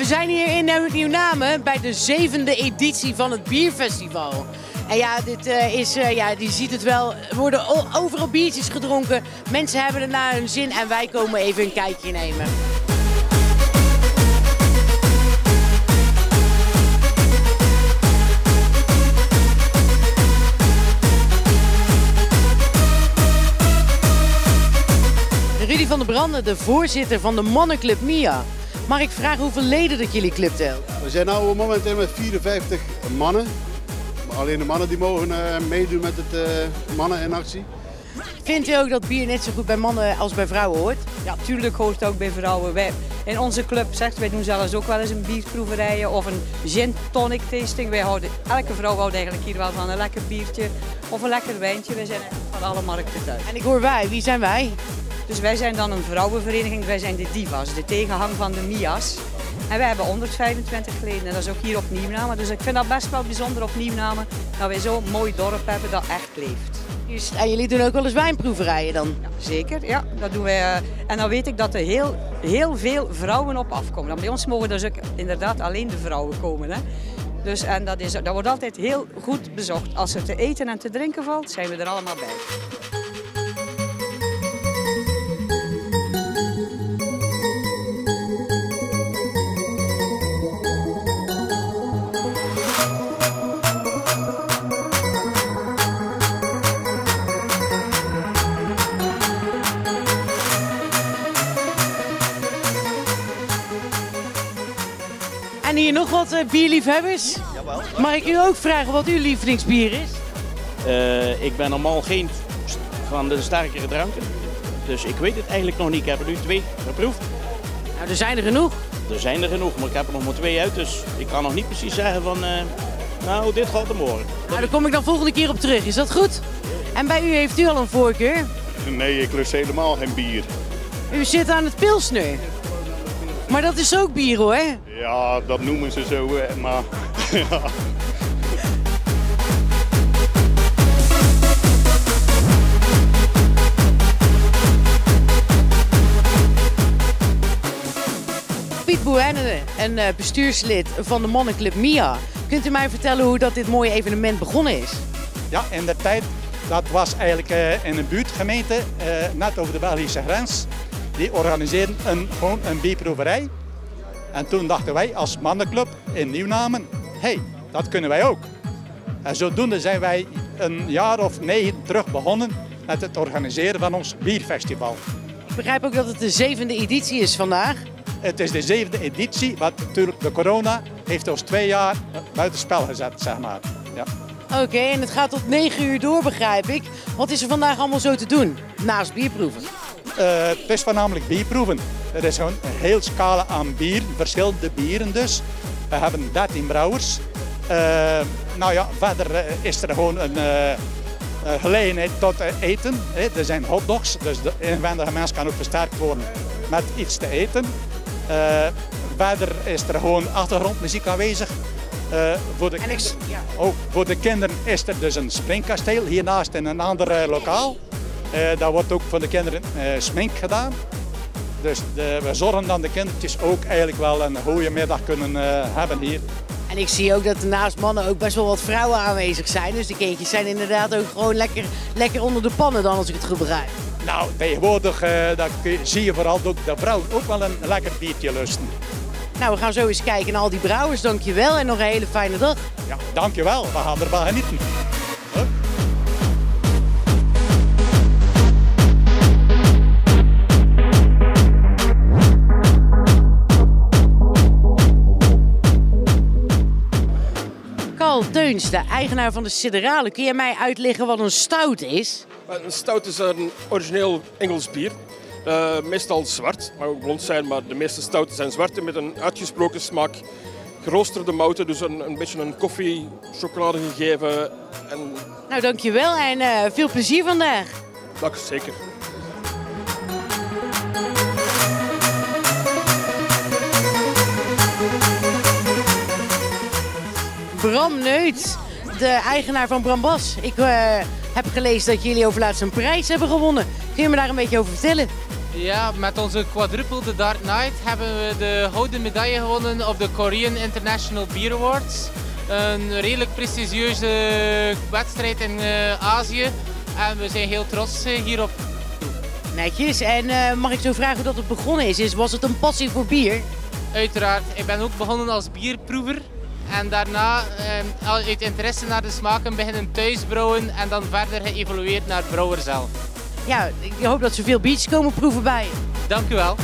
We zijn hier in Nieuw-Namen bij de 7e editie van het bierfestival. En ja, dit is, je ziet het wel, er worden overal biertjes gedronken. Mensen hebben er naar hun zin en wij komen even een kijkje nemen. Rudy van der Branden, de voorzitter van de mannenclub MIA. Mag ik vragen hoeveel leden dat jullie club telt? We zijn nu momenteel met 54 mannen. Alleen de mannen die mogen meedoen met het mannen in actie. Vindt u ook dat bier net zo goed bij mannen als bij vrouwen hoort? Ja, tuurlijk hoort het ook bij vrouwen. Wij, in onze club wij doen zelfs ook wel eens een bierproeverij of een gin tonic tasting. Elke vrouw houdt eigenlijk hier wel van een lekker biertje of een lekker wijntje. Wij zijn van alle markten thuis. En ik hoor wij, wie zijn wij? Dus wij zijn dan een vrouwenvereniging, wij zijn de Divas, de tegenhang van de Mia's. En wij hebben 125 leden en dat is ook hier op Nieuw-Namen. Dus ik vind dat best wel bijzonder op Nieuw-Namen dat wij zo'n mooi dorp hebben dat echt leeft. En jullie doen ook wel eens wijnproeverijen dan? Ja, zeker, ja. Dat doen wij. En dan weet ik dat er heel veel vrouwen op afkomen. Dan bij ons mogen dus ook inderdaad alleen de vrouwen komen. Hè. Dus, en dat wordt altijd heel goed bezocht. Als er te eten en te drinken valt, zijn we er allemaal bij. En hier nog wat bierliefhebbers? Jawel. Mag ik u ook vragen wat uw lievelingsbier is? Ik ben normaal geen van de sterkere dranken. Dus ik weet het eigenlijk nog niet. Ik heb er nu 2 geproefd. Nou, er zijn er genoeg. Er zijn er genoeg, maar ik heb er nog maar 2 uit. Dus ik kan nog niet precies zeggen van, nou, dit gaat er morgen. Nou, daar kom ik dan volgende keer op terug. Is dat goed? En bij u heeft u al een voorkeur? Nee, ik lust helemaal geen bier. U zit aan het pilsner. Maar dat is ook bier hoor. Ja, dat noemen ze zo, maar ja. Piet Boehenne, een bestuurslid van de mannenclub MIA. Kunt u mij vertellen hoe dat dit mooie evenement begonnen is? Ja, in de tijd, dat was eigenlijk in een buurtgemeente, net over de Belgische grens. Die organiseerden gewoon een bierproeverij. En toen dachten wij als mannenclub in Nieuw-Namen, hey, dat kunnen wij ook. En zodoende zijn wij een jaar of 9 terug begonnen met het organiseren van ons bierfestival. Ik begrijp ook dat het de 7e editie is vandaag. Het is de 7e editie, want natuurlijk de corona heeft ons 2 jaar buitenspel gezet, zeg maar. Ja. Oké, en het gaat tot 9 uur door, begrijp ik. Wat is er vandaag allemaal zo te doen, naast bierproeven? Het is voornamelijk bierproeven. Er is gewoon een heel scala aan bier, verschillende bieren dus. We hebben 13 brouwers. Nou ja, verder is er gewoon een gelegenheid tot eten. Er zijn hotdogs, dus de inwendige mens kan ook versterkt worden met iets te eten. Verder is er gewoon achtergrondmuziek aanwezig. Voor de kinderen is er dus een springkasteel hiernaast in een ander lokaal. Daar wordt ook voor de kinderen smink gedaan. Dus we zorgen dat de kindertjes ook eigenlijk wel een goede middag kunnen hebben hier. En ik zie ook dat er naast mannen ook best wel wat vrouwen aanwezig zijn. Dus de kindjes zijn inderdaad ook gewoon lekker onder de pannen dan, als ik het goed begrijp. Nou, tegenwoordig zie je vooral ook de vrouwen ook wel een lekker biertje lusten. Nou, we gaan zo eens kijken naar al die brouwers. Dankjewel en nog een hele fijne dag. Ja, dankjewel. We gaan ervan genieten. Carl Teuns, de eigenaar van de Siderale. Kun je mij uitleggen wat een stout is? Een stout is een origineel Engels bier. Meestal zwart, mag ook blond zijn, maar de meeste stouten zijn zwart met een uitgesproken smaak. Geroosterde mouten, dus een beetje een koffie, chocolade gegeven. En... Nou, dankjewel en veel plezier vandaag. Dat is zeker. Bram Neut, de eigenaar van Brambas. Ik heb gelezen dat jullie over laatst een prijs hebben gewonnen. Kun je me daar een beetje over vertellen? Ja, met onze quadruple The Dark Knight hebben we de gouden medaille gewonnen op de Korean International Beer Awards. Een redelijk prestigieuze wedstrijd in Azië en we zijn heel trots hierop. Netjes. En mag ik zo vragen hoe dat het begonnen is? Was het een passie voor bier? Uiteraard, ik ben ook begonnen als bierproever en daarna uit interesse naar de smaken beginnen thuisbrouwen en dan verder geëvolueerd naar het brouwer zelf. Ja, ik hoop dat ze veel biertjes komen proeven bij je. Dank u wel.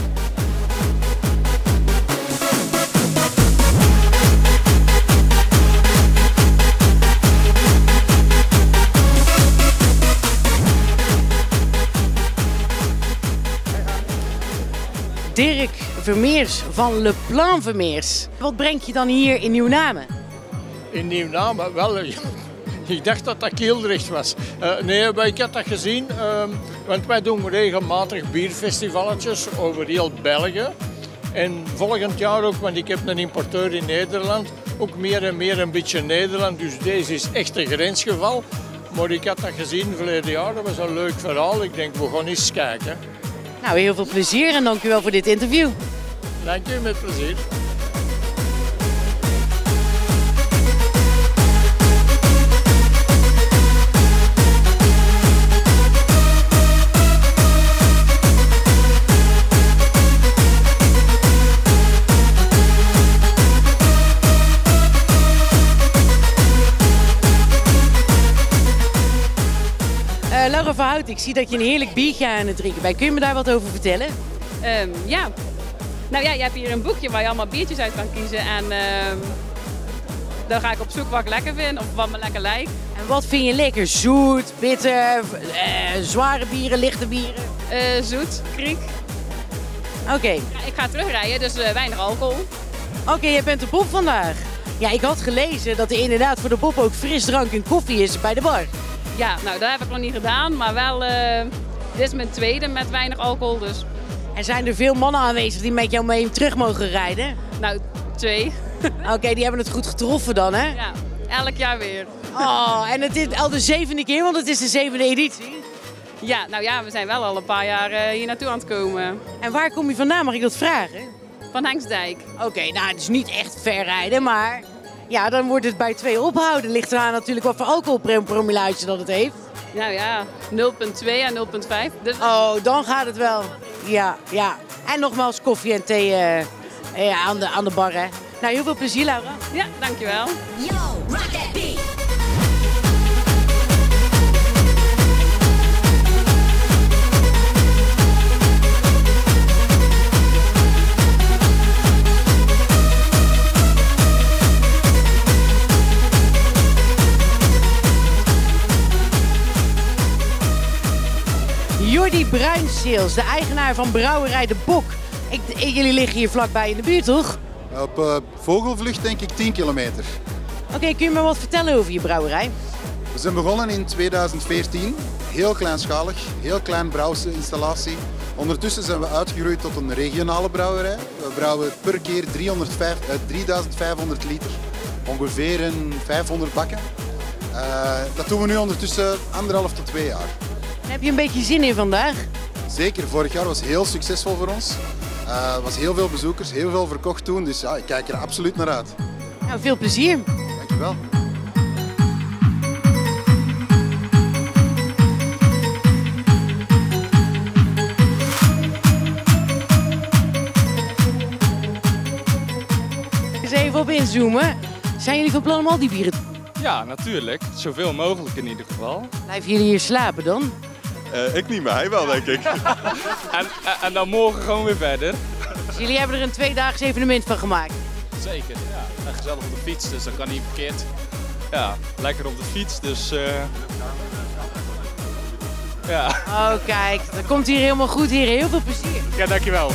Dirk Vermeers van Le Plan Vermeers. Wat breng je dan hier in Nieuw-Namen? In Nieuw-Namen? Wel, ik dacht dat dat Kildrecht was. Nee, maar ik had dat gezien, want wij doen regelmatig bierfestivaletjes over heel België. En volgend jaar ook, want ik heb een importeur in Nederland, ook meer en meer een beetje Nederland. Dus deze is echt een grensgeval. Maar ik had dat gezien verleden jaar, dat was een leuk verhaal. Ik denk, we gaan eens kijken. Nou, heel veel plezier en dank u wel voor dit interview. Dank u, met plezier. Laura Verhout, ik zie dat je een heerlijk biertje aan het drinken bent. Kun je me daar wat over vertellen? Ja. Nou ja, je hebt hier een boekje waar je allemaal biertjes uit kan kiezen. En dan ga ik op zoek wat ik lekker vind of wat me lekker lijkt. En wat vind je lekker? Zoet, bitter, zware bieren, lichte bieren? Zoet, kriek. Oké. Ja, ik ga terugrijden, dus weinig alcohol. Oké, jij bent de Bob vandaag. Ja, ik had gelezen dat er inderdaad voor de Bob ook frisdrank en koffie is bij de bar. Ja, nou dat heb ik nog niet gedaan, maar wel, dit is mijn tweede met weinig alcohol, dus. En zijn er veel mannen aanwezig die met jou mee terug mogen rijden? Nou, 2. Oké, die hebben het goed getroffen dan, hè? Ja, elk jaar weer. Oh, en het is al de 7e keer, want het is de 7e editie. Ja, nou ja, we zijn wel al een paar jaar hier naartoe aan het komen. En waar kom je vandaan, mag ik dat vragen? Van Hengsdijk. Oké, nou, het is niet echt ver rijden, maar ja, dan wordt het bij 2 ophouden. Ligt eraan natuurlijk wat voor alcoholpromillage dat het heeft. Nou ja, 0,2 en 0,5. Dus... Oh, dan gaat het wel. Ja, ja. En nogmaals koffie en thee aan de bar, hè. Nou, heel veel plezier, Laura. Ja, dankjewel. Yo, rock that beat. Jordi Bruinseels, de eigenaar van Brouwerij De Bok. Jullie liggen hier vlakbij in de buurt, toch? Op vogelvlucht denk ik 10 kilometer. Oké, kun je me wat vertellen over je brouwerij? We zijn begonnen in 2014, heel kleinschalig, heel klein brouwinstallatie. Ondertussen zijn we uitgegroeid tot een regionale brouwerij. We brouwen per keer 3500 liter, ongeveer een 500 bakken. Dat doen we nu ondertussen 1,5 tot 2 jaar. Heb je een beetje zin in vandaag? Zeker, vorig jaar was heel succesvol voor ons. Er was heel veel bezoekers, heel veel verkocht toen, dus ja, ik kijk er absoluut naar uit. Nou, veel plezier. Dankjewel. Eens even op inzoomen. Zijn jullie van plan om al die bieren te... Ja, natuurlijk. Zoveel mogelijk in ieder geval. Blijven jullie hier slapen dan? Ik niet, maar hij wel, denk ik. en dan morgen gewoon weer verder. Dus jullie hebben er een 2-daags evenement van gemaakt? Zeker, ja. En gezellig op de fiets, dus dat kan niet verkeerd. Ja, lekker op de fiets, dus... Ja. Oh, kijk. Dat komt hier helemaal goed, hier. Heel veel plezier. Ja, dankjewel.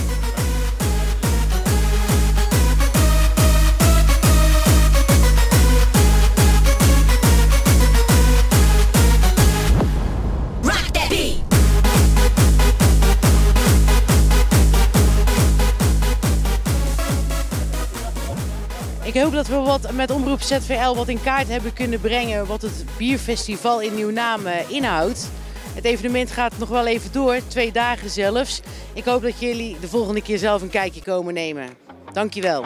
Ik hoop dat we wat met Omroep ZVL wat in kaart hebben kunnen brengen wat het bierfestival in Nieuw-Namen inhoudt. Het evenement gaat nog wel even door, 2 dagen zelfs. Ik hoop dat jullie de volgende keer zelf een kijkje komen nemen. Dankjewel.